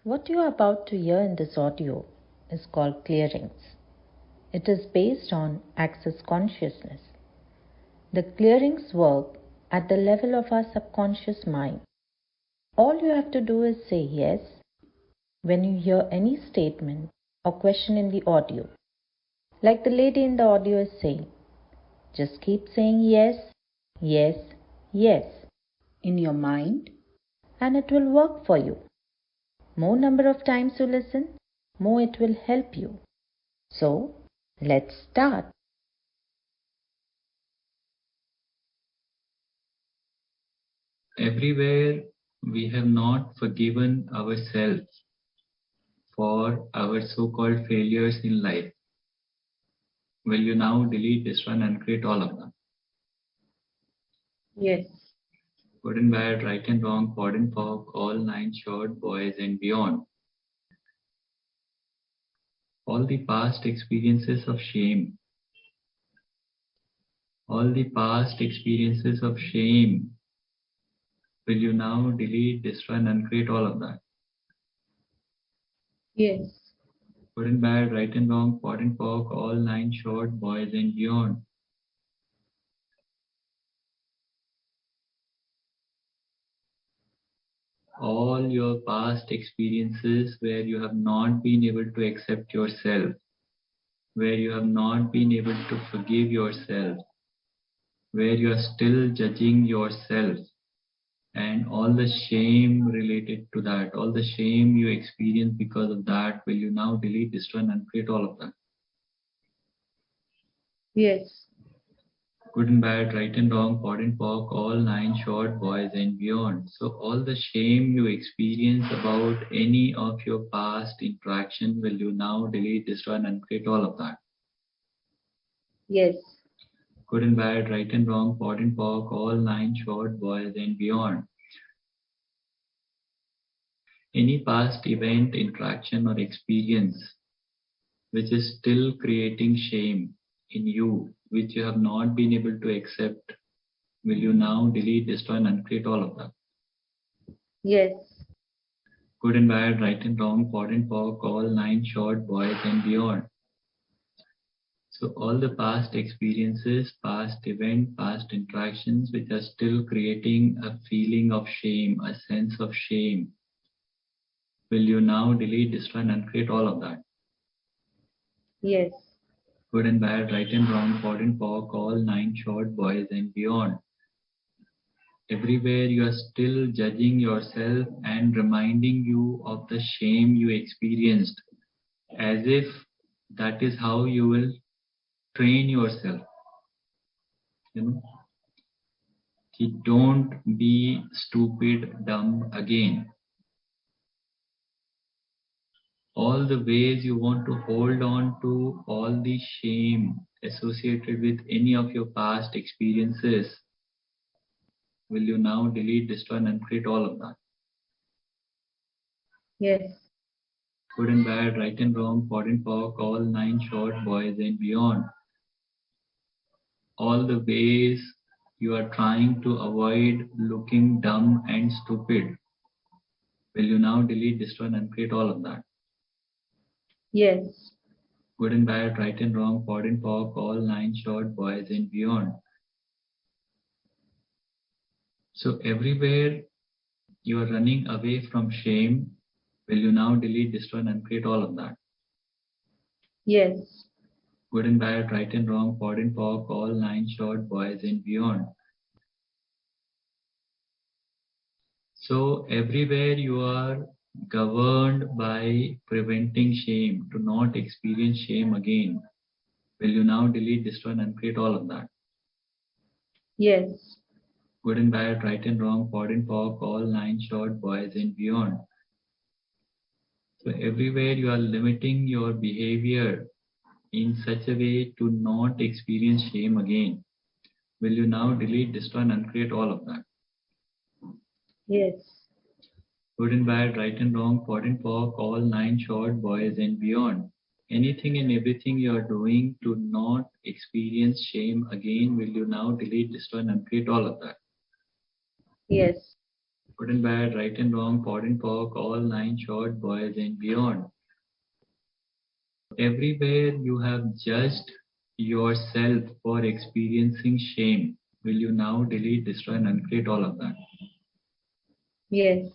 What you are about to hear in this audio is called clearings. It is based on access consciousness. The clearings work at the level of our subconscious mind. All you have to do is say yes when you hear any statement or question in the audio. Like the lady in the audio is saying, just keep saying yes, yes, yes in your mind and it will work for you. More number of times you listen, more it will help you. So, let's start. Everywhere we have not forgiven ourselves for our so-called failures in life. Will you now delete this one and create all of them? Yes. Good and bad, right and wrong, POD and POC, all 9 short, boys and beyond. All the past experiences of shame. All the past experiences of shame. Will you now delete this one and create all of that? Yes. Good and bad, right and wrong, POD and POC, all 9 short, boys and beyond. All your past experiences where you have not been able to accept yourself, where you have not been able to forgive yourself, where you are still judging yourself, and all the shame related to that, all the shame you experience because of that, will you now delete this one and create all of that? Yes. Good and bad, right and wrong, POD and POC, all 9 short, boys and beyond. So all the shame you experience about any of your past interaction, will you now delete this one and create all of that? Yes. Good and bad, right and wrong, POD and POC, all 9 short, boys and beyond. Any past event, interaction or experience which is still creating shame in you, which you have not been able to accept, will you now delete this one and create all of that? Yes. Good and bad, right and wrong, POD and POC, all 9 short, boys and beyond. So all the past experiences, past event, past interactions which are still creating a feeling of shame, a sense of shame, will you now delete this one and create all of that? Yes. Good and bad, right and wrong, POD and POC, all 9 short, boys and beyond. Everywhere you are still judging yourself and reminding you of the shame you experienced, as if that is how you will train yourself. Don't be stupid, dumb again. All the ways you want to hold on to all the shame associated with any of your past experiences, will you now delete this one and create all of that? Yes. Good and bad, right and wrong, POD and POC, all 9 short, boys and beyond. All the ways you are trying to avoid looking dumb and stupid, will you now delete this one and create all of that? Yes. Good and bad, right and wrong, POD and POC, all 9 short, boys and beyond. So everywhere you are running away from shame, will you now delete this one and create all of that? Yes. Good and bad, right and wrong, POD and POC, all 9 short, boys and beyond. So everywhere you are governed by preventing shame, to not experience shame again, will you now delete this one and create all of that? Yes. Good and bad, right and wrong, POD and POC, all 9 short, boys and beyond. So everywhere you are limiting your behavior in such a way to not experience shame again, will you now delete this one and create all of that? Yes. Good and bad, right and wrong, POD and POC, all 9 short, boys and beyond. Anything and everything you are doing to not experience shame again, will you now delete this one and create all of that? Yes. Good and bad, right and wrong, POD and POC, all 9 short, boys and beyond. Everywhere you have judged yourself for experiencing shame, will you now delete, destroy, and uncreate all of that? Yes.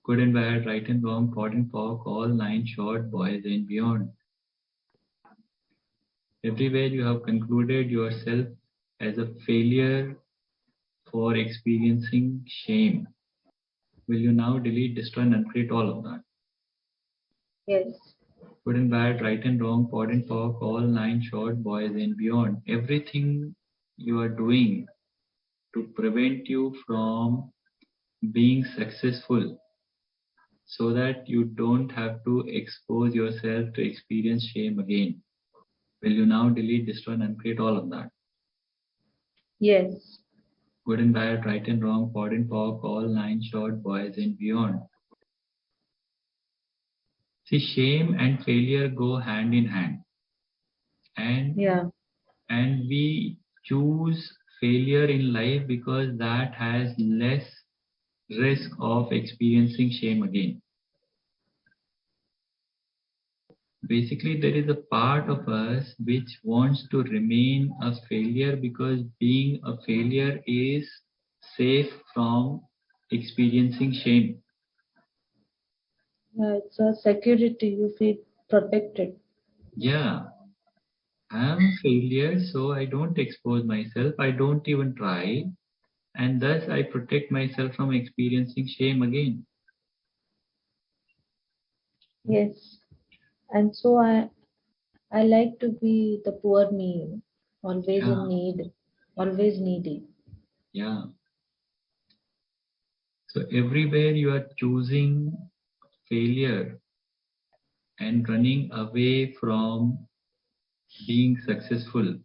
Good and bad, right and wrong, POD and POC, all 9 short, boys and beyond. Everywhere you have concluded yourself as a failure for experiencing shame, will you now delete, destroy, and uncreate all of that? Yes. Good and bad, right and wrong, POD and POC, all 9 short, boys and beyond. Everything you are doing to prevent you from being successful so that you don't have to expose yourself to experience shame again. Will you now delete, destroy, and uncreate all of that? Yes. Good and bad, right and wrong, POD and POC, all 9 short, boys and beyond. See, shame and failure go hand in hand. And we choose failure in life because that has less risk of experiencing shame again. Basically, there is a part of us which wants to remain a failure because being a failure is safe from experiencing shame. Yeah, it's a security. You feel protected. Yeah, I'm a failure, so I don't expose myself, I don't even try, and thus I protect myself from experiencing shame again. Yes. And so I like to be the poor me, always Yeah, in need, always needy. yeah. So everywhere you are choosing failure and running away from being successful,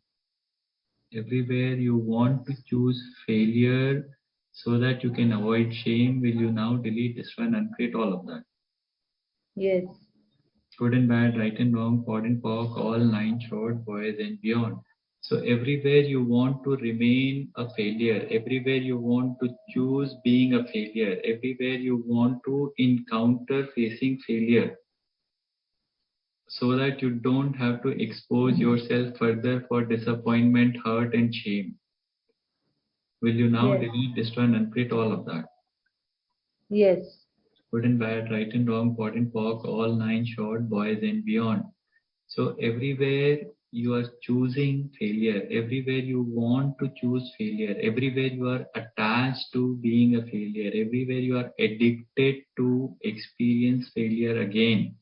everywhere you want to choose failure so that you can avoid shame, will you now delete, destroy, and uncreate all of that? Yes. Good and bad, right and wrong, POD and POC, all 9 short, boys and beyond. So everywhere you want to remain a failure, everywhere you want to choose being a failure, everywhere you want to encounter facing failure, so that you don't have to expose yourself further for disappointment, hurt, and shame. Will you now Yes. delete, destroy, and uncreate all of that? Yes. Good and bad, right and wrong, POD and POC, all 9 short, boys and beyond. So everywhere you are choosing failure, everywhere you want to choose failure, everywhere you are attached to being a failure, everywhere you are addicted to experience failure again,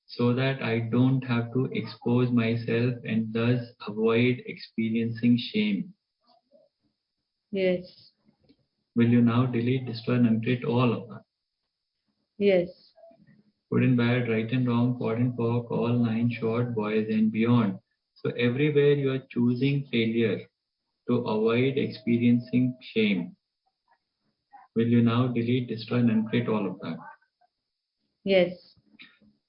so that I don't have to expose myself and thus avoid experiencing shame. Yes. Will you now delete, destroy, and uncreate all of that? Yes. Good and bad, right and wrong, POD and POC, all 9 short, boys and beyond. So everywhere you are choosing failure to avoid experiencing shame, will you now delete, destroy, and uncreate all of that? Yes.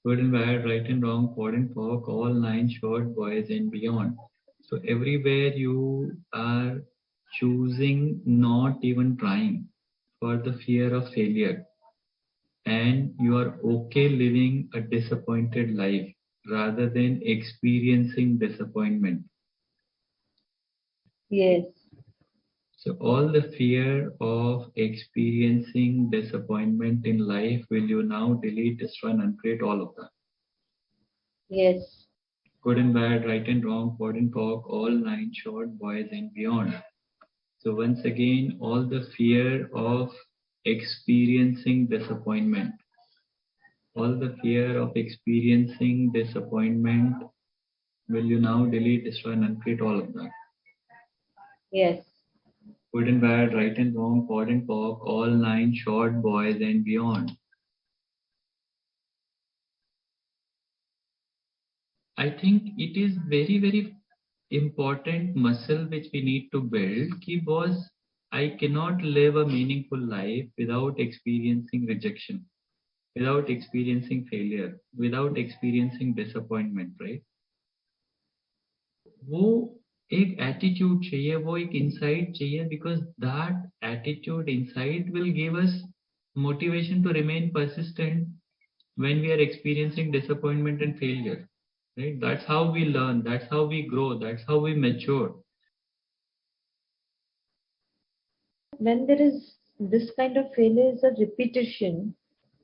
Good and bad, right and wrong, POD and POC, all 9 short, boys and beyond. So everywhere you are choosing not even trying for the fear of failure, and you are okay living a disappointed life rather than experiencing disappointment. Yes. So all the fear of experiencing disappointment in life, will you now delete, destroy, and uncreate all of that? Yes. Good and bad, right and wrong, POD and POC, all 9 short, boys and beyond. So once again, all the fear of experiencing disappointment, all the fear of experiencing disappointment, will you now delete, destroy, and uncreate all of that? Yes. Good and bad, right and wrong, POD and POC, all 9 short, boys and beyond. I think it is very important muscle which we need to build. Ki boss, I cannot live a meaningful life without experiencing rejection, without experiencing failure, without experiencing disappointment, right? वो एक attitude चाहिए, वो एक insight चाहिए, because that attitude insight will give us motivation to remain persistent when we are experiencing disappointment and failure, right? That's how we learn, that's how we grow, that's how we mature. When there is this kind of failure is a repetition,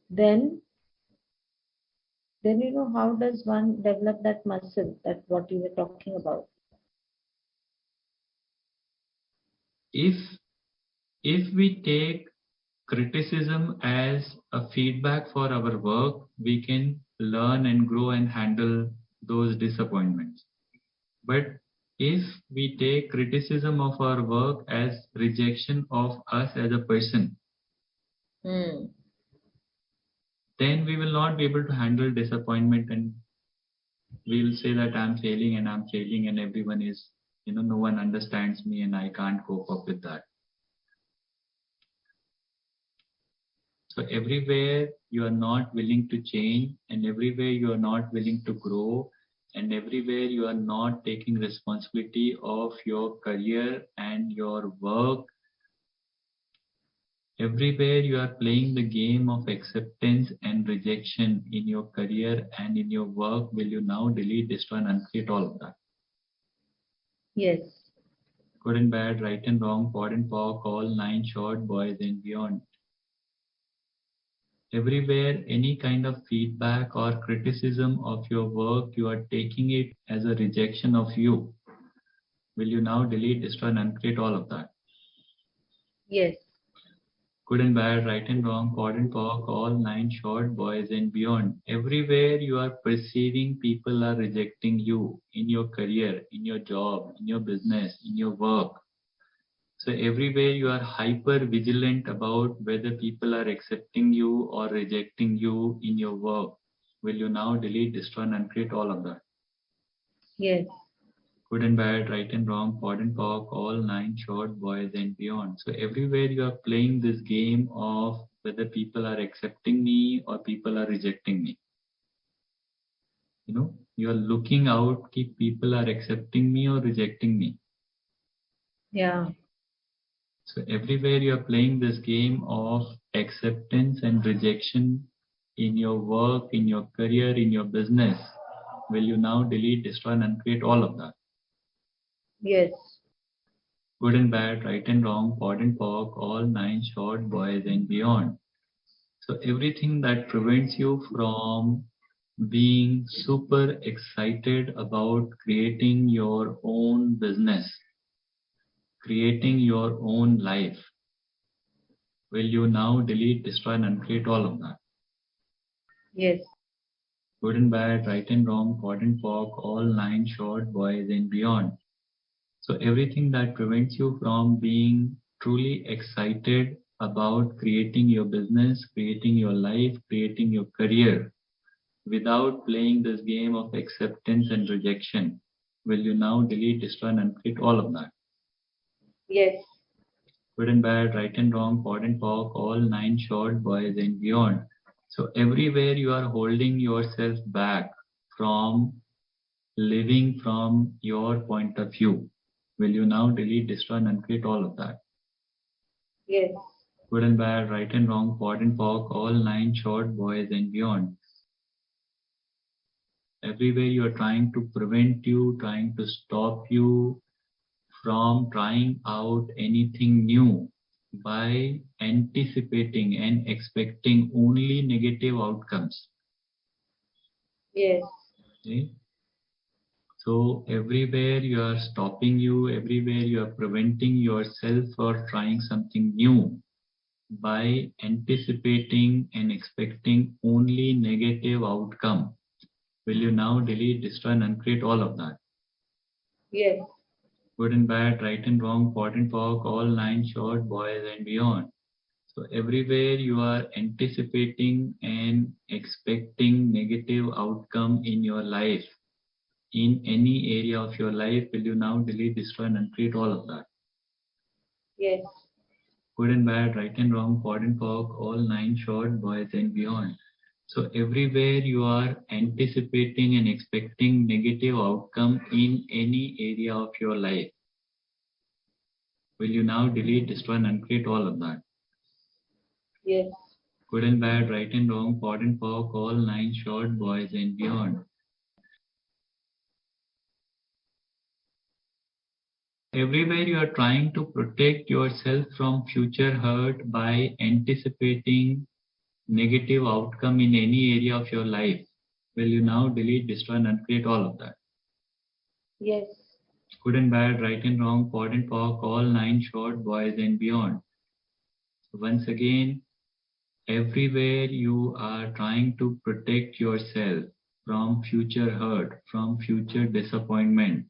then how does one develop that muscle, that what you were talking about? If we take criticism as a feedback for our work, we can learn and grow and handle those disappointments. But if we take criticism of our work as rejection of us as a person, then we will not be able to handle disappointment, and we will say that I'm failing and everyone is, no one understands me and I can't cope up with that. So everywhere you are not willing to change, and everywhere you are not willing to grow, and everywhere you are not taking responsibility of your career and your work, everywhere you are playing the game of acceptance and rejection in your career and in your work, will you now delete, destroy, and uncreate all of that? Yes. Good and bad, right and wrong, POD and POC, all 9 short, boys and beyond. Everywhere, any kind of feedback or criticism of your work, you are taking it as a rejection of you. Will you now delete, destroy, and uncreate all of that? Yes. Good and bad, right and wrong, POD and POC, all 9 short, boys and beyond. Everywhere you are perceiving people are rejecting you in your career, in your job, in your business, in your work. So everywhere you are hyper vigilant about whether people are accepting you or rejecting you in your work. Will you now delete, destroy, and uncreate all of that? Yes. Good and bad, right and wrong, POD and POC, all 9 short, boys and beyond. So everywhere you are playing this game of whether people are accepting me or people are rejecting me. You are looking out if people are accepting me or rejecting me. Yeah. So everywhere you are playing this game of acceptance and rejection in your work, in your career, in your business, will you now delete, destroy, and uncreate all of that? Yes. Good and bad, right and wrong, POD and POC, all 9 short, boys and beyond. So everything that prevents you from being super excited about creating your own business, creating your own life, will you now delete, destroy, and uncreate all of that? Yes. Good and bad, right and wrong, POD and POC, all 9 short, boys and beyond. So everything that prevents you from being truly excited about creating your business, creating your life, creating your career, without playing this game of acceptance and rejection, will you now delete, destroy, and uncreate all of that? Yes. Good and bad, right and wrong, POD and POC, all 9 short, boys and beyond. So everywhere you are holding yourself back from living from your point of view, will you now delete, destroy, and uncreate all of that? Yes. Good and bad, right and wrong, POD and POC, all 9 short, boys and beyond. Everywhere you are trying to prevent you, trying to stop you from trying out anything new by anticipating and expecting only negative outcomes. Yes. Okay? So everywhere you are stopping you, everywhere you are preventing yourself for trying something new by anticipating and expecting only negative outcome. Will you now delete, destroy, and uncreate all of that? Yes. Good and bad, right and wrong, POD and POC, all 9 short, boys and beyond. So everywhere you are anticipating and expecting negative outcome in your life, in any area of your life, will you now delete, destroy, and uncreate all of that? Yes. Good and bad, right and wrong, POD and POC, all 9 short, boys and beyond. So everywhere you are anticipating and expecting negative outcome in any area of your life, will you now delete, destroy and uncreate all of that? Yes. Good and bad, right and wrong, POD and POC, all 9 short, boys and beyond. Everywhere you are trying to protect yourself from future hurt by anticipating negative outcome in any area of your life, will you now delete, destroy and uncreate all of that? Yes. Good and bad, right and wrong, POD and POC, all 9 short, boys and beyond. Once again, everywhere you are trying to protect yourself from future hurt, from future disappointment,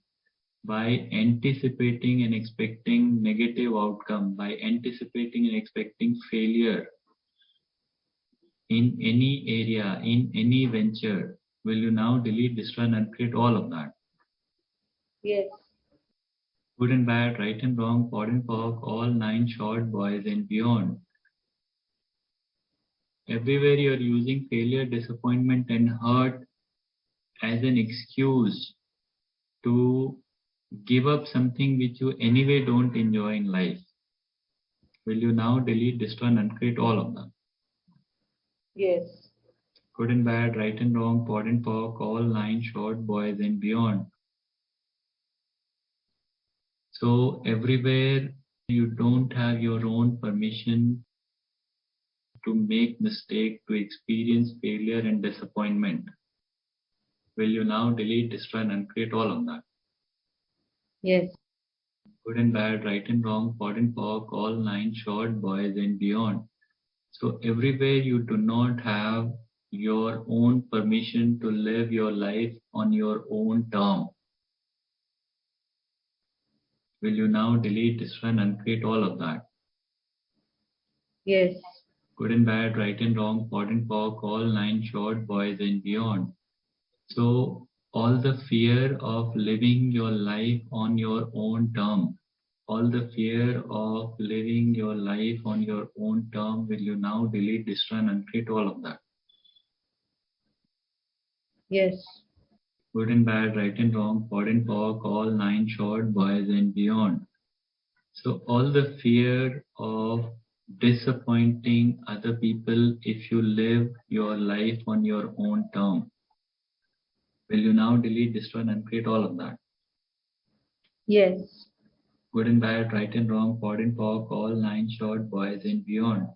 by anticipating and expecting negative outcome, by anticipating and expecting failure in any area, in any venture, will you now delete, destroy and uncreate all of that? Yes. Good and bad, right and wrong, POD and POC, all 9 short, boys and beyond. Everywhere you are using failure, disappointment and hurt as an excuse to give up something which you anyway don't enjoy in life, will you now delete, destroy and uncreate all of them? Yes. Good and bad, right and wrong, POD and POC, all 9 short, boys and beyond. So everywhere you don't have your own permission to make mistake, to experience failure and disappointment, will you now delete, destroy and uncreate all of that? Yes. Good and bad, right and wrong, POD and POC, all 9 short, boys and beyond. So everywhere you do not have your own permission to live your life on your own term, will you now delete, destroy and uncreate all of that? Yes. Good and bad, right and wrong, POD and POC, all 9 short, boys and beyond. So all the fear of living your life on your own term, all the fear of living your life on your own term, will you now delete, destroy and uncreate all of that? Yes. Good and bad, right and wrong, POD and POC, all 9 short, boys and beyond. So all the fear of disappointing other people if you live your life on your own term, will you now delete, destroy and uncreate all of that? Yes. Good and bad, right and wrong, POD and POC, all 9 short, boys and beyond.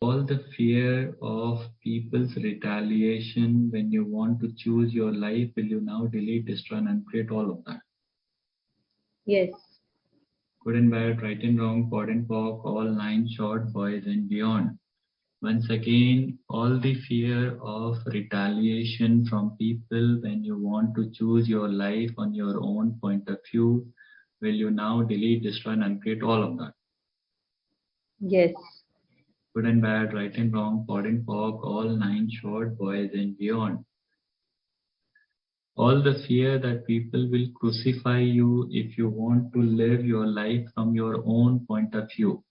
All the fear of people's retaliation when you want to choose your life, will you now delete, destroy and uncreate all of that? Yes. Good and bad, right and wrong, POD and POC, all 9 short, boys and beyond. Once again, all the fear of retaliation from people when you want to choose your life on your own point of view, will you now delete, destroy and uncreate all of that? Yes. Good and bad, right and wrong, POD and POC, all 9 short, boys and beyond. All the fear that people will crucify you if you want to live your life from your own point of view.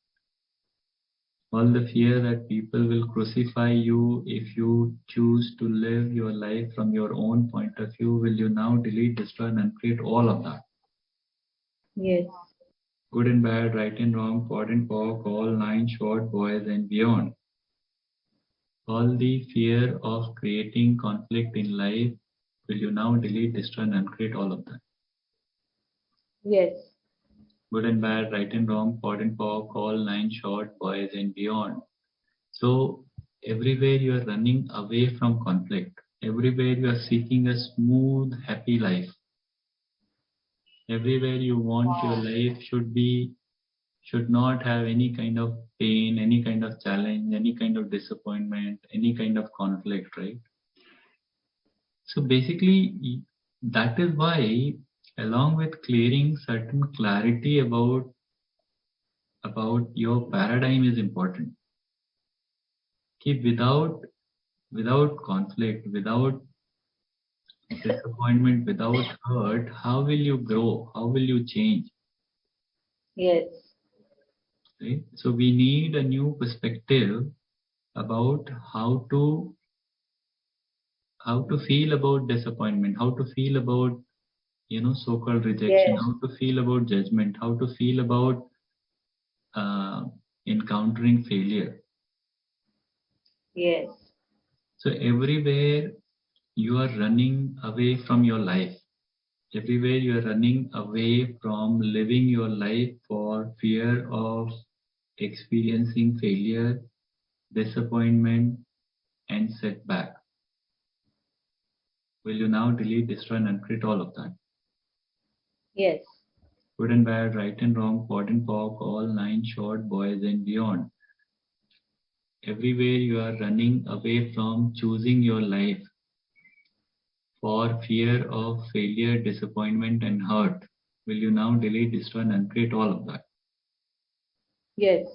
All the fear that people will crucify you if you choose to live your life from your own point of view, will you now delete, destroy and uncreate all of that? Yes. Good and bad, right and wrong, POD and POC, all 9 short, boys and beyond. All the fear of creating conflict in life, will you now delete, destroy and uncreate all of that? Yes. Good and bad, right and wrong, POD and POC, all 9 short, boys and beyond. So everywhere you are running away from conflict, everywhere you are seeking a smooth, happy life, everywhere you want your life should not have any kind of pain, any kind of challenge, any kind of disappointment, any kind of conflict, right? So basically, that is why, along with clearing certain clarity about your paradigm is important. Ki without conflict, without disappointment, without hurt, how will you grow? How will you change? Yes. Right? So we need a new perspective about how to feel about disappointment, how to feel about so-called rejection, Yes. how to feel about judgment, how to feel about uh, encountering failure. Yes. So everywhere you are running away from your life, everywhere you are running away from living your life for fear of experiencing failure, disappointment, and setback. Will you now delete, destroy, and uncreate all of that? Yes. Good and bad, right and wrong, POD and POC, all 9 short, boys and beyond. Everywhere you are running away from choosing your life for fear of failure, disappointment, and hurt. Will you now delete, destroy, and uncreate all of that? Yes.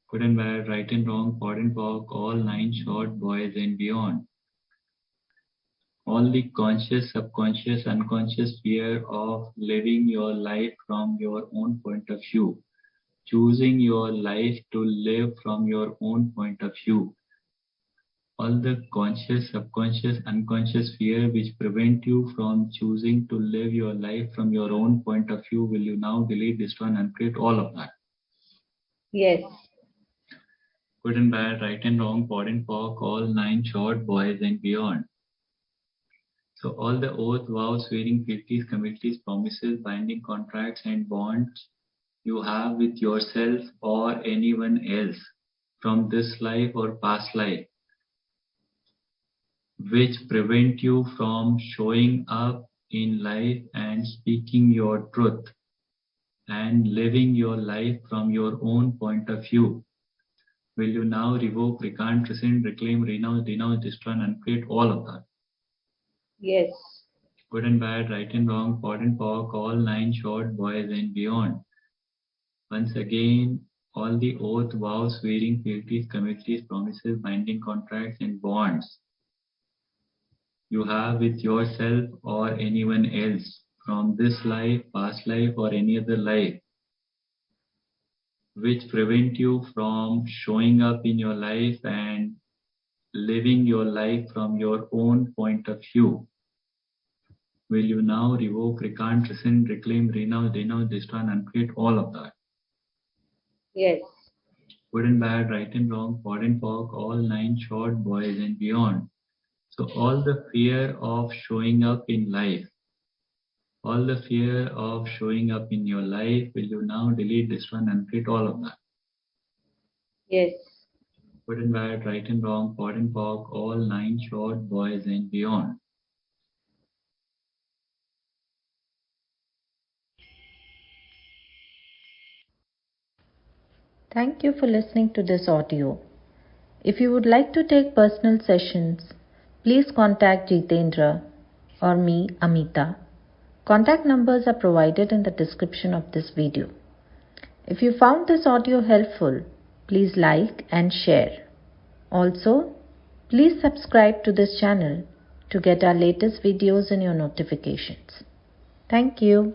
Good and bad, right and wrong, POD and POC, all 9 short, boys and beyond. All the conscious, subconscious, unconscious fear of living your life from your own point of view, choosing your life to live from your own point of view. All the conscious, subconscious, unconscious fear which prevent you from choosing to live your life from your own point of view, will you now delete, destroy, and uncreate all of that? Yes. Good and bad, right and wrong, POD and POC, all 9 short, boys and beyond. So all the oath, vows, swearing, fealties, committees, promises, binding contracts, and bonds you have with yourself or anyone else from this life or past life, which prevent you from showing up in life and speaking your truth and living your life from your own point of view. Will you now revoke, recant, rescind, reclaim, renounce, denounce, destroy, and uncreate all of that? Yes. Good and bad, right and wrong, POD and POC, all 9 short, boys and beyond. Once again, all the oath, vows, swearing, fealties, committees, promises, binding contracts, and bonds you have with yourself or anyone else from this life, past life, or any other life, which prevent you from showing up in your life and living your life from your own point of view. Will you now revoke, recant, rescind, reclaim, renounce, denounce, destroy, and uncreate all of that? Yes. Good and bad, right and wrong, POD and POC, all 9 short, boys and beyond. So all the fear of showing up in life, all the fear of showing up in your life, will you now delete, destroy, and uncreate all of that? Yes. Good and bad, right and wrong, POD and POC, all 9 short, boys and beyond. Thank you for listening to this audio. If you would like to take personal sessions, please contact Jitendra or me, Amita. Contact numbers are provided in the description of this video. If you found this audio helpful, please like and share. Also, please subscribe to this channel to get our latest videos in your notifications. Thank you.